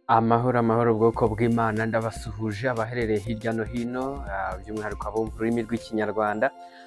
Amahoro amahoro ubwoko bw'Imana ndabasuhuje abaherereye hirya no hino by'umwihariko abo mu rurimi rw'ikinyarwanda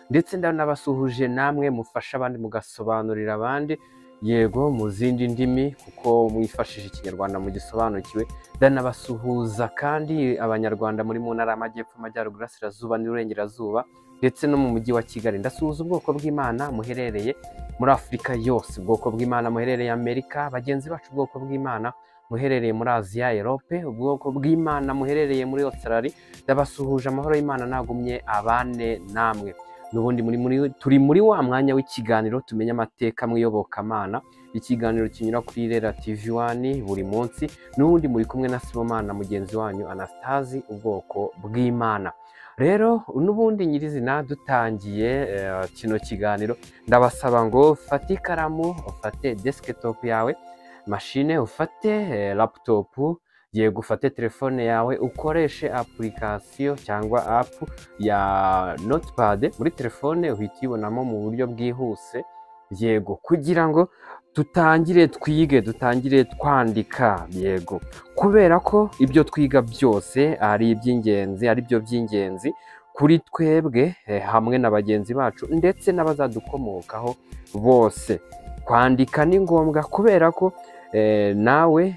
ndetse ndanabasuhuje namwe mufasha abandi mugasobanurira abandi yego mu zindi ndimi kuko mwifashishije ikinyarwanda mugisobanukiwe. Ndanabasuhuza kandi abanyarwanda muri mu ntara y'amajyepfo, amajyaruguru, asirazuba n'uburengerazuba ndetse no mu mujyi wa Kigali. Ndasuhuza ubwoko bw'Imana muherereye muri Afurika yose, ubwoko bw'Imana muherereye Amerika, bagenzi bacu ubwoko bw'Imana muherereye muri Aziya, Europe, ubwoko bw'Imana muherereye muri Australia. Ndabasuhuje amahoro y'Imana nagumye abane namwe. Nubundi turi muri wa mwanya w'ikiganiro tumenya amateka mwiyobokamana, ikiganiro kinyura kuri Rera TV1 buri munsi. Nubundi muri kumwe na Sibomana mugenzi wanyu Anastasi, ubwoko bw'Imana. Rero nubundi nyirizina dutangiye kino kiganiro, ndabasaba ngo ufate ikaramu, ufate desktop yawe, mashine, ufate laptop, yego ufate telefone yawe, ukoreshe application cyangwa app ya Notepad muri telefone, uhita uyibonamo mu buryo bwihuse, yego, kugira ngo dutangire twandika, yego, kubera ko ibyo twiga byose ari iby'ingenzi, ari byo by'ingenzi kuri twebwe hamwe na bagenzi bacu ndetse n'abazadukomokaho bose. Kwandika ni ngombwa kubera ko nawe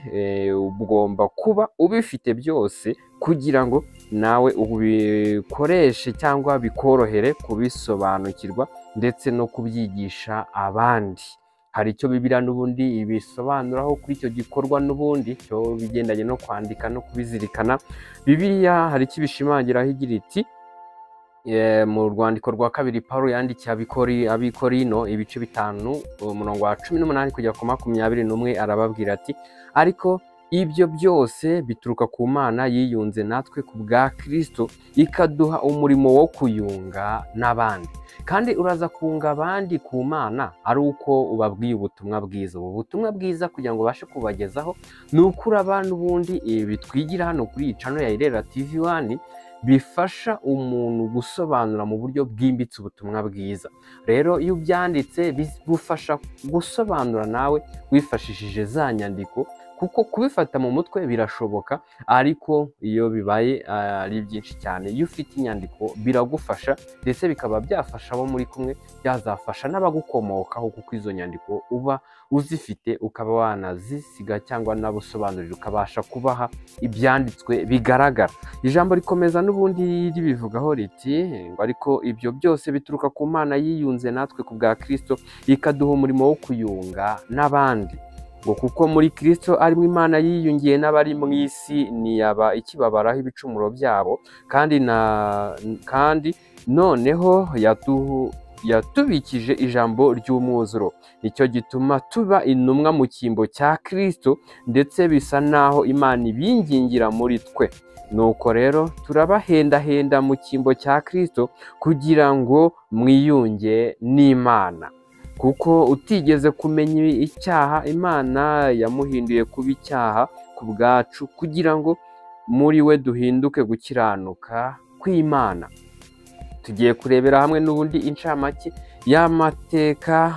ugomba kuba ubifite byose kugira ngo nawe ubikoreshe cyangwa bikorohere kubisobanukirwa ndetse no kubyigisha abandi. Hari icyo Bibiliya n'ubundi ibisobanuraho kuri icyo gikorwa, n'ubundi cyo bigendanye no kwandika no kubizirikana. Bibiliya hari icyo ibishimangiraho igira iti mu rwandiko rwa kabiri Pawulo yandikiye abikorino ibice 5 umurongo wa 18 kugera ku 21 arababwira ati, ariko ibyo byose bituruka ku Mana yiyunze natwe ku bwa Kristo, ikaduha umurimo wo kuyunga n'abandi. Kandi uraza kunga abandi ku Mana ari uko ubabwiye ubutumwa bwiza. Ubu butumwa bwiza kugira ngo bashe kubagezaho ni ukuri abantu ubundi ibi twigira hano kuri iyi channel ya Rera TV1 bifasha umuntu gusobanura mu buryo bwimbitse ubutumwa bwiza. Rero iyo ubyanditse bigufasha gusobanura nawe wifashishije za nyandiko, kuko kubifata mu mutwe birashoboka, ariko iyo bibaye ari byinshi cyane, iyo ufite inyandiko biragufasha ndetse bikaba byafasha abo muri kumwe, byazafasha n'abagukomokaho, kuko izo nyandiko uba uzifite ukaba wanazisiga cyangwa nabusobanurira ukabasha kubaha ibyanditswe bigaragara. Ijambo rikomeza n'ubundi ribivugaho riti ngo ariko ibyo byose bituruka ku Mana yiyunze natwe ku bwa Kristo, ikaduha umurimo wo kuyunga n'abandi. Ngo kuko muri Kristo arimo Imana yiyungiye n'abari mu isi ntiyaba ikibabaraho ibicumuro byabo, kandi noneho yatubikije ijambo ry'umwuzuro. Nicyo gituma tuba intumwa mu cyimbo cya Kristo, ndetse bisa naho Imana ibingingira muri twe. Nuko rero turabahendahenda mu cyimbo cya Kristo kugira ngo mwiyunge n'Imana. Kuko utigeze kumenya icyaha, Imana yamuhinduye kuba icyaha ku bwacu, kugira ngo muri we duhinduke gukiranuka kw'Imana. Tugiye kurebera hamwe n'ubundi incamake y'amateka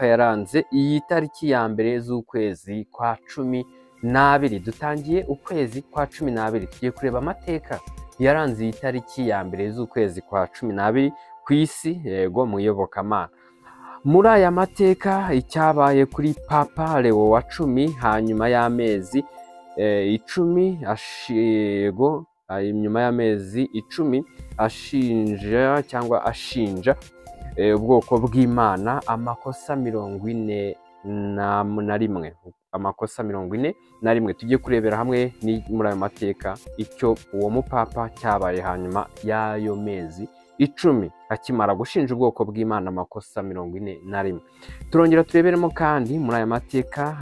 yaranze iyi tariki ya mbere z'ukwezi kwa 12. Dutangiye ukwezi kwa 12, tugiye kureba amateka yaranze iyi tariki ya mbere z'ukwezi kwa 12 ku isi, yego, mu iyobokamana. Muri aya mateka icyabaye kuri Papa Leo wa 10 hanyuma y'amezi 10 nyuma y'amezi 10 ashinja ubwoko bw'Imana amakosa 41. Amakosa 41 tugiye kurebera hamwe muri ayo mateka icyo uwo mupapa cyabaye hanyuma y'ayo mezi 10 akimara gushinja ubwoko bw'Imana amakosa 41. Turongera tureberemo kandi muri aya mateka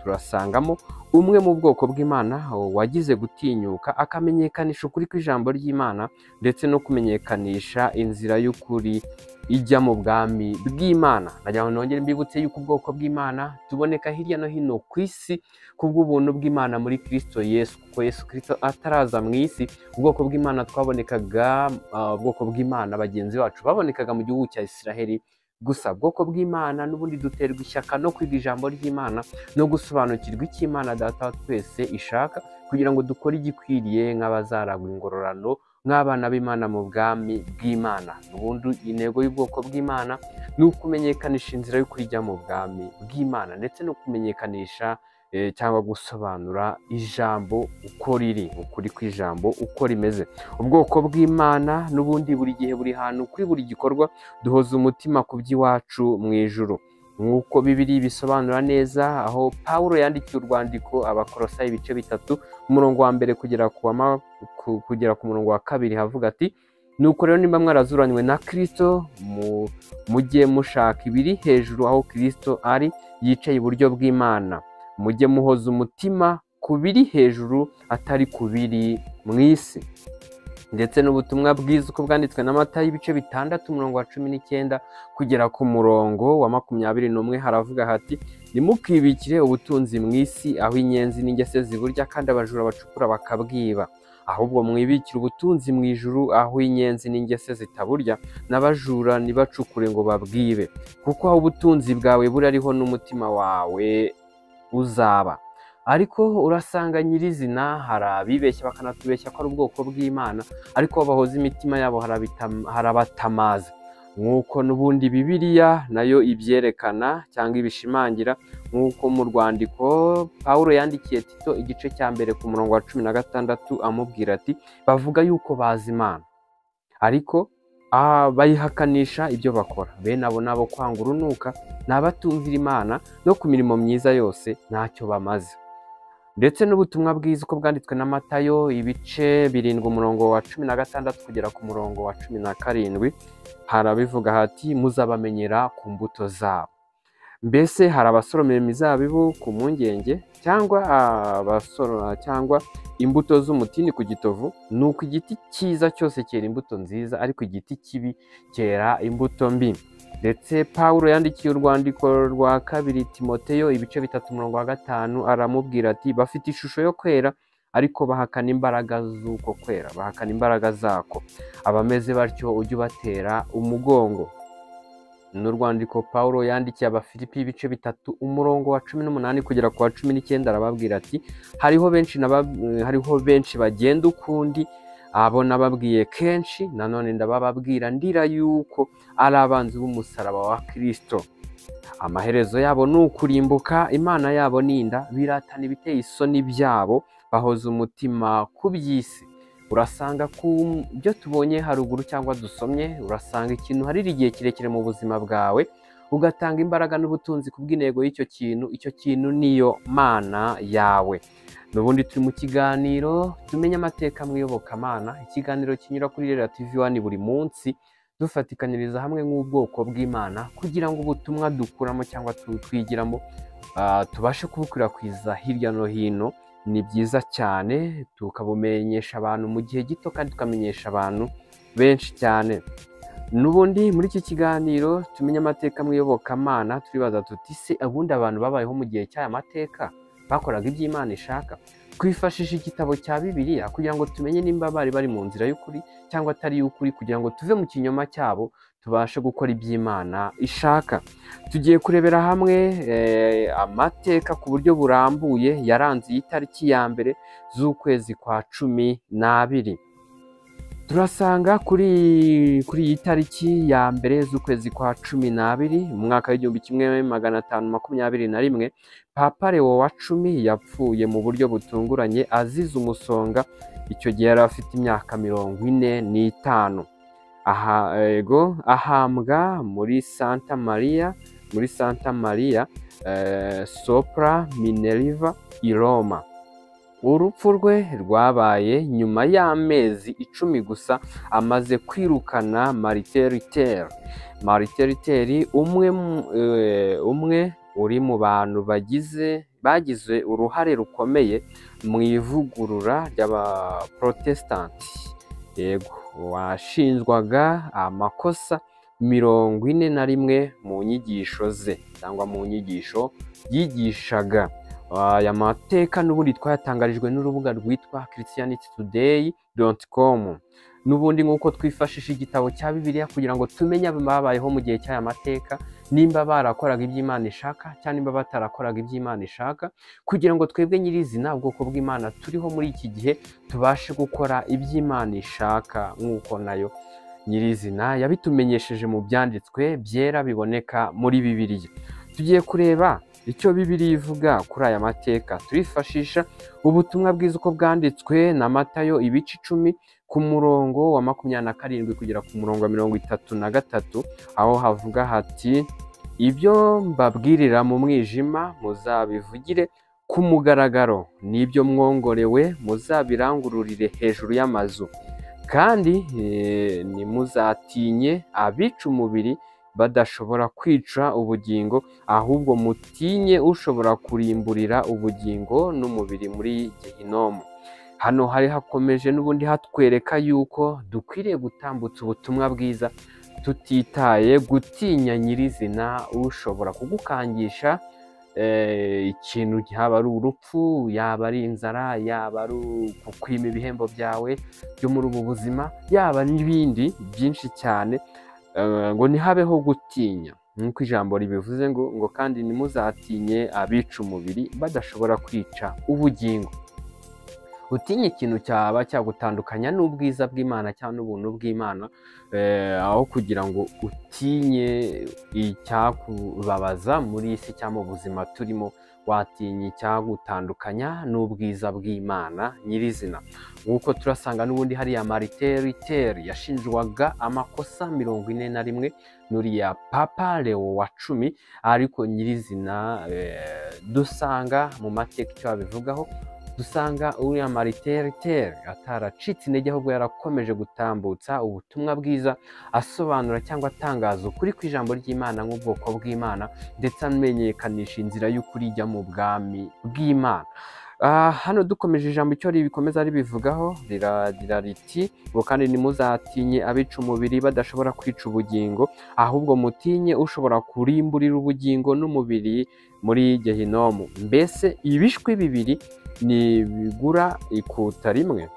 turasangamo umwe mu bwoko bw'Imana wagize gutinyuka akamenyekanisha ukuri kw'ijambo ry'Imana ndetse no kumenyekanisha inzira y'ukuri ijya mu bwami bw'Imana. Nagira ngo nongere mbibutse yuko ubwoko bw'Imana tuboneka hirya no hino ku isi kubw'ubuntu bw'Imana muri Kristo Yesu. Kuko Yesu Kristo ataraza mu isi, ubwoko bw'Imana twabonekaga, ubwoko bw'Imana bagenzi bacu babonekaga mu gihugu cya Isiraheli gusa bwoko bw'Imana n'ubundi duterwa ishyaka no kwiga ijambo ry'Imana no gusobanukirwa icyo Imana Data wa twese ishaka kugira ngo dukore igikwiriye nk'abazaragwa ingororano nk'abana b'Imana mu bwami bw'Imana. Ubundi intego y'ubwoko bw'Imana ni ukumenyekanisha inzira yo kujya mu bwami bw'Imana ndetse no kumenyekanisha cyangwa gusobanura ijambo uko riri, ukuri kw'ijambo uko rimeze. Ubwoko bw'Imana n'ubundi buri gihe buri hantu kuri buri gikorwa duhoza umutima ku by'iwacu mu ijuru, nk'uko Bibiliya bisobanura neza, aho Pawulo yandikiye urwandiko Abakolosayi ibice 3 umurongo wa mbere kugera ku murongo wa 2 havuga ati: nuko rero nimba mwarazuranywe na Kristo, mujye mushaka ibiri hejuru aho Kristo ari yicaye iburyo bw'Imana. Mujye muhoza umutima ku biri hejuru atari ku biri mu isi. Ndetse n'ubutumwa bwiza uko bwanditswe na Matayo ibice 6 umurongo wa 19 kugera ku murongo wa 21 haravuga hati: nimukibikire ubutunzi mu isi aho inyenzi n'ingese ziburya kandi abajura bacukura bakabwiba, ahubwo mwibikire ubutunzi mu ijuru aho inyenzi n'ingese zitaburya n'abajura ntibacukure ngo babwibe, kuko aho ubutunzi bwawe buri ariho n'umutima wawe uzaba. Ariko urasanga nyirizina hari abibeshya bakanatubeshya ko ari ubwoko bw'Imana, ariko bahoza imitima yabo harabatamaza, nk'uko n'ubundi Bibiliya nayo ibyerekana cyangwa ibishimangira, nk'uko mu rwandiko Pawulo yandikiye Tito igice cya mbere ku murongo wa 16 amubwira ati: bavuga yuko bazi Imana ariko bayihakanisha ibyo bakora, bene abo nabo kwanga urunuka, n'abatumvira Imana no ku mirimo myiza yose ntacyo bamaze. Ndetse n'ubutumwa bwiza uko bwanditswe na Matayo ibice 7 umurongo wa 16 kugera ku murongo wa 17 harabivuga hati: muzabamenyera ku mbuto zabo. Mbese hari abasoromera imizabibu ku mpungenge cyangwa imbuto z'umutini ku gitovu? Nuko igiti cyiza cyose cyera imbuto nziza, ariko igiti kibi cyera imbuto mbi. Ndetse Pawulo yandikiye urwandiko rwa 2 Timoteyo ibice 3 umurongo wa 5 aramubwira ati: bafite ishusho yo kwera ariko bahakana imbaraga z'uko kwera, bahakana imbaraga zako. Abameze batyo ujye ubatera umugongo. N'urwandiko Pawulo yandikiye Abafilipi ibice 3 umurongo wa 18 kugera ku wa 19 arababwira ati: hariho benshi bagenda ukundi, abo nababwiye kenshi, nanone ndababwira ndira yuko ari abanzi b'umusaraba wa Kristo. Amaherezo yabo ni ukurimbuka, Imana yabo ninda, biratana ibiteye isoni byabo, bahoza umutima ku by'isi. Urasanga ku byo tubonye haruguru cyangwa dusomye, urasanga ikintu hari igihe kirekire mu buzima bwawe, ugatanga imbaraga n'ubutunzi ku bw'intego y'icyo kintu, icyo kintu niyo Mana yawe. N'ubundi turi mu kiganiro tumenye amateka mu iyobokamana, ikiganiro kinyura kuri Rera TV1 buri munsi, dufatikaniriza hamwe nk'ubwoko bw'Imana kugira ngo ubutumwa dukuramo cyangwa twigiramo tubashe kubukwirakwiza hirya no hino. Ni byiza cyane tukabumenyesha abantu mu gihe gito kandi tukamenyesha abantu benshi cyane. N'ubundi muri iki kiganiro tumenye amateka mu iyobokamana, turibaza tuti se ubundi abantu babayeho mu gihe cy'aya mateka bakoraga ibyo Imana ishaka? Twifashisha igitabo cya Bibiliya kugira ngo tumenye nimba bari mu nzira y'ukuri cyangwa atari y'ukuri, kugira ngo tuve mu kinyoma cyabo tubashe gukora iby'Imana ishaka. Tugiye kurebera hamwe amateka ku buryo burambuye yaranze iyi tariki ya mbere z'ukwezi kwa 12. Turasanga kuri iyi tariki ya mbere z'ukwezi kwa 12 mu mwaka w'1521 Papa Leo wa 10 yapfuye mu buryo butunguranye azize umusonga. Icyo gihe yari afite imyaka 45. Ahambwa muri Santa Maria Sopra Minerva i Roma. Urupfu rwe rwabaye nyuma y'amezi 10 gusa amaze kwirukana Martin umwe uri mu bantu bagize uruhare rukomeye mu ivugurura ry'abaprotestanti. Yego, washinjwaga amakosa 41 mu nyigisho ze cyangwa mu nyigisho yigishaga. Aya mateka n'ubundi twayatangarijwe n'urubuga rwitwa christianitytoday.com. n'ubundi nk'uko twifashisha igitabo cya Bibiliya kugira ngo tumenye ababayeho mu gihe cy'aya mateka, nimba barakoraga iby'Imana ishaka cyangwa nimba batarakoraga iby'Imana ishaka, kugira ngo twebwe nyirizina ubwoko bw'Imana turiho muri iki gihe tubashe gukora iby'Imana ishaka nk'uko nayo nyirizina yabitumenyesheje mu byanditswe byera biboneka muri Bibiliya. Tugiye kureba icyo Bibiliya ivuga kuri aya mateka, turifashisha ubutumwa bwiza uko bwanditswe na Matayo ibice 10 ku murongo wa 27 kugera ku murongo wa 33, aho havuga hati: ibyo mbabwirira mu mwijima muzabivugire ku mugaragaro, n'ibyo mwongorewe muzabirangururire hejuru y'amazu, kandi ntimuzatinye abica umubiri badashobora kwica ubugingo, ahubwo mutinye ushobora kurimburira ubugingo n'umubiri muri Gehinomu. Hano hari hakomeje n'ubundi hatwereka yuko dukwiriye gutambutsa ubutumwa bwiza tutitaye gutinya nyirizina ushobora kugukangisha ikintu, yaba ari urupfu, yaba ari inzara, yaba ari kukwima ibihembo byawe byo muri ubu buzima, yaba n'ibindi byinshi cyane, ngo ntihabeho gutinya nk'uko ijambo ribivuze ngo kandi ntimuzatinye abica umubiri badashobora kwica ubugingo. Utinye ikintu cyaba cyagutandukanya n'ubwiza bw'Imana cyangwa n'ubuntu bw'Imana, aho kugira ngo utinye icyakubabaza muri isi cyangwa mu buzima turimo, watinye icyagutandukanya n'ubwiza bw'Imana nyirizina. Nk'uko turasanga n'ubundi hariya Martin yashinjwaga amakosa 41 n'uriya Papa Leo wa 10, ariko nyirizina dusanga mu mateka icyo babivugaho, dusanga uriya Martin ataracitse intege, ahubwo yarakomeje gutambutsa ubutumwa bwiza, asobanura cyangwa atangaza ukuri kw'ijambo ry'Imana nk'ubwoko bw'Imana, ndetse amenyekanisha inzira y'ukuri ijya mu bwami bw'Imana. Hano dukomeje ijambo icyo ribikomeza ribivugaho, riragira riti: ngo kandi ntimuzatinye abica umubiri badashobora kwica ubugingo, ahubwo mutinye ushobora kurimburira ubugingo n'umubiri muri Gehinomu. Mbese ibishwi bibiri ntibigura ikuta rimwe?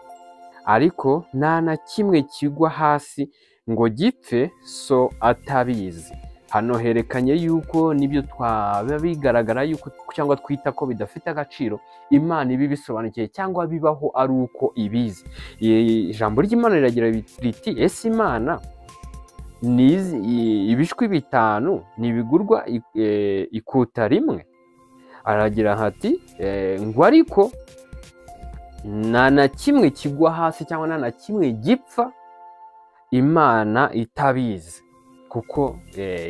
Ariko nta na kimwe kigwa hasi ngo gipfe so atabizi. Hano herekanye yuko nibyo twaba bigaragara yuko cyangwa twita ko bidafite agaciro, Imana ibi bisobanukiye cyangwa bibaho ari uko ibizi. Ijambo ry'Imana riragira riti: ese Imana ibishwi 5 ntibigurwa ikuta rimwe? Aragira hati ngo ariko nta na kimwe kigwa hasi cyangwa nta na kimwe gipfa Imana itabizi, kuko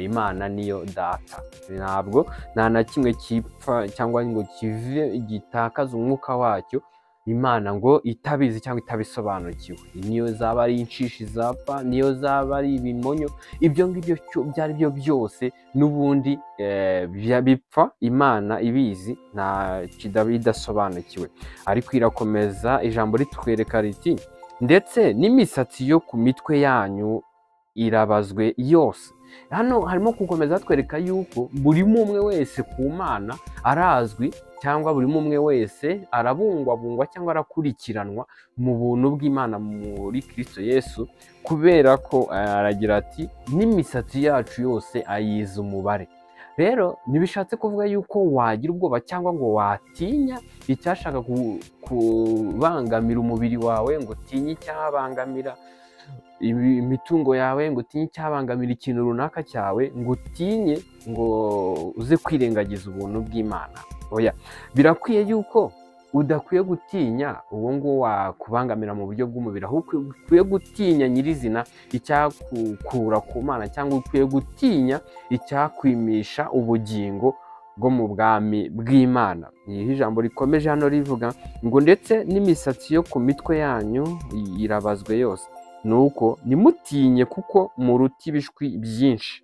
Imana niyo data. Ntabwo nta na kimwe kipfa cyangwa ngo kive gitakaza umwuka wacyo, Imana ngo itabizi cyangwa itabisobanukiwe. Niyo zaba ari inshishi zapfa, niyo zaba ari ibimonyo, ibyo ngibyo byari byo byose n'ubundi bipfa, Imana ibizi, nta kidasobanukiwe. Ariko irakomeza ijambo ritwereka riti: ndetse n'imisatsi yo ku mitwe yanyu irabazwe yose. Hano harimo gukomeza hatwereka yuko buri umwe wese ku Mana arazwi, cyangwa buri umwe wese arabungwabungwa cyangwa arakurikiranwa mu buntu bw'Imana muri Kristo Yesu, kubera ko aragira ati: n'imisatsi yacu yose ayizi umubare. Rero ntibishatse kuvuga yuko wagira ubwoba cyangwa ngo watinya icyashaka kubangamira umubiri wawe, ngo utinye icyabangamira imitungo yawe, ngo utinye icyabangamira ikintu runaka cyawe, ngo utinye ngo uze kwirengagiza ubuntu bw'Imana. Oya, birakwiye yuko udakwiye gutinya uwo ngo wakubangamira mu buryo bw'umubiri, ahubwo ukwiye gutinya nyirizina icyakukura ku Mana, cyangwa ukwiye gutinya icyakwimisha ubugingo bwo mu bwami bw'Imana. Niho ijambo rikomeje hano rivuga ngo ndetse n'imisatsi yo ku mitwe yanyu irabazwe yose, nuko nimutinye kuko muruta ibishwi byinshi.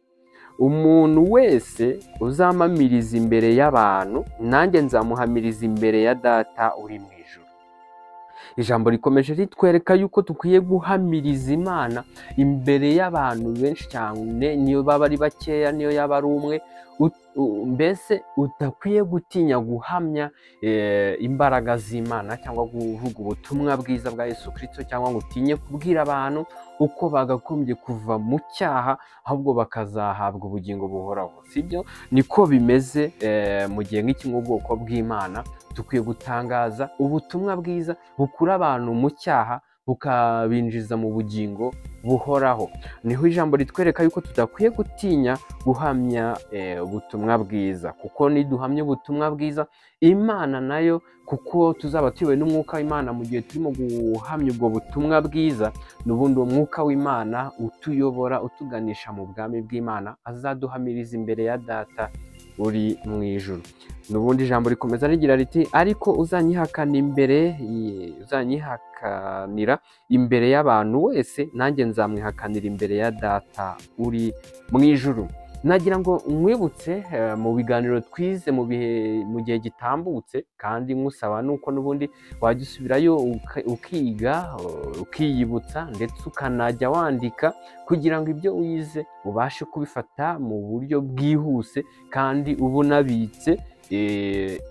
Umuntu wese uzamamiriza imbere y'abantu, nanjye nzamuhamiriza imbere ya Data uri mu ijuru. Ijambo rikomeje ritwereka yuko dukwiye guhamiriza Imana imbere y'abantu benshi cyane, niyo baba ari bakeya, niyo yaba ari umwe. mbese udakwiye gutinya guhamya imbaraga z'Imana cyangwa kuvuga ubutumwa bwiza bwa Yesu Kristo, cyangwa ngo utinye kubwira abantu uko bagakombye kuva mu cyaha ahubwo bakazahabwa ubugingo buhoraho. Sibyo? Niko bimeze mu gihe nk'iki nk'ubwoko bw'Imana dukwiye gutangaza ubutumwa bwiza bukura abantu mu cyaha bukabinjiza mu bugingo buhoraho. Niho ijambo ritwereka yuko tudakwiye gutinya guhamya ubutumwa bwiza, kuko niduhamya ubutumwa bwiza Imana nayo, kuko tuzaba tuyobowe n'umwuka w'Imana mu gihe turimo guhamya ubwo butumwa bwiza, n'ubundi uwo mwuka w'Imana utuyobora utuganisha mu bwami bw'Imana azaduhamiriza imbere ya Data uri mu ijuru. N'ubundi ijambo rikomeza rigira riti, ariko uzanyihakanira imbere y'abantu wese, nanjye nzamwihakanira imbere ya Data uri mu ijuru. Nagira ngo mwibutse mu biganiro twize mu gihe gitambutse, kandi nkusaba nuko n'ubundi wajya usubirayo ukiga ukiyibutsa, ndetse ukanajya wandika kugira ngo ibyo wize ubashe kubifata mu buryo bwihuse kandi uba unabitse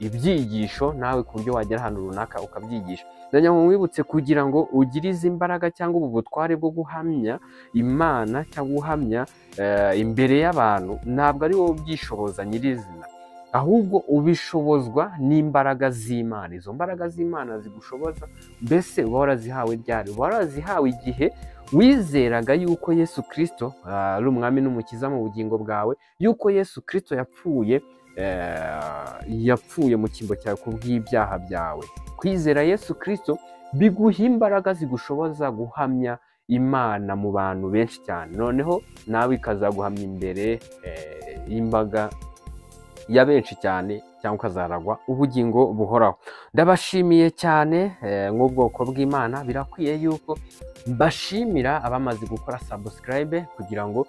ibyigisho nawe ku buryo wagera ahantu runaka ukabyigisha. Ndagira ngo mwibutse kugira ngo ugire izi mbaraga cyangwa ubu butware bwo guhamya Imana cyangwa guhamya imbere y'abantu, ntabwo ari wowe ubyishoboza nyirizina, ahubwo ubishobozwa n'imbaraga z'Imana. Izo mbaraga z'Imana zigushoboza, mbese uba warazihawe ryari? Uba warazihawe igihe wizeraga yuko Yesu Kristo ari umwami n'umukiza mu bugingo bwawe, yuko Yesu Kristo yapfuye mu cyimbo cyawe ku bw'ibyaha byawe. Kwizera Yesu Kristo biguha imbaraga zigushoboza guhamya Imana mu bantu benshi cyane, noneho nawe ikazaguhamya imbere y'imbaga ya benshi cyane, cyangwa ukazaragwa ubugingo buhoraho. Ndabashimiye cyane nk'ubwoko bw'Imana. Birakwiye yuko mbashimira abamaze gukora subscribe kugira ngo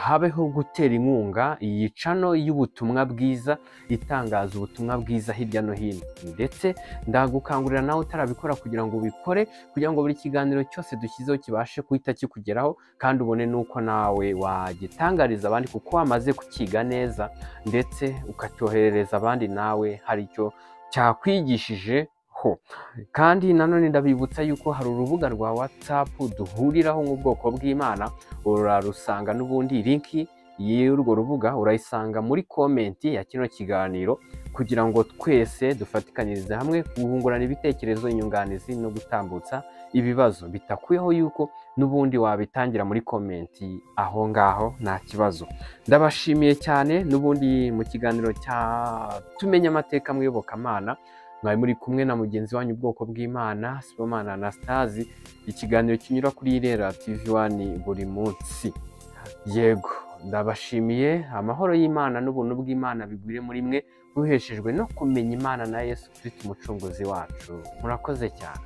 habeho gutera inkunga iyi channel y'ubutumwa bwiza, itangaza ubutumwa bwiza hirya no hino, ndetse ndagukangurira nawe utarabikora kugira ngo ubikore, kugira ngo buri kiganiro cyose dushyizeho kibashe guhita kikugeraho, kandi ubone nuko nawe wagitangariza abandi kuko wamaze kukiga neza, ndetse ukacyoherereza abandi nawe hari icyo cyakwigishije. Kandi nanone ndabibutsa yuko hari urubuga rwa WhatsApp duhuriraho nk'ubwoko bw'Imana, urarusanga n'ubundi linki y'urwo rubuga urayisanga muri komenti ya kino kiganiro, kugira ngo twese dufatikanyirize hamwe guhungurana ibitekerezo, inyunganizi no gutambutsa ibibazo, bitakuyeho yuko n'ubundi wabitangira muri komenti aho ngaho nta kibazo. Ndabashimiye cyane. N'ubundi mu kiganiro cya tumenye amateka mu iyobokamana mwari muri kumwe na mugenzi wanyu ubwoko bw'Imana Sibomana Anastase, ikiganiro kinyura kuri Irera TV1 buri munsi. Yego, ndabashimiye. Amahoro y'Imana n'ubuntu bw'Imana bigwire muri mwe, buheshejwe no kumenya Imana na Yesu Kristo umucunguzi wacu. Murakoze cyane.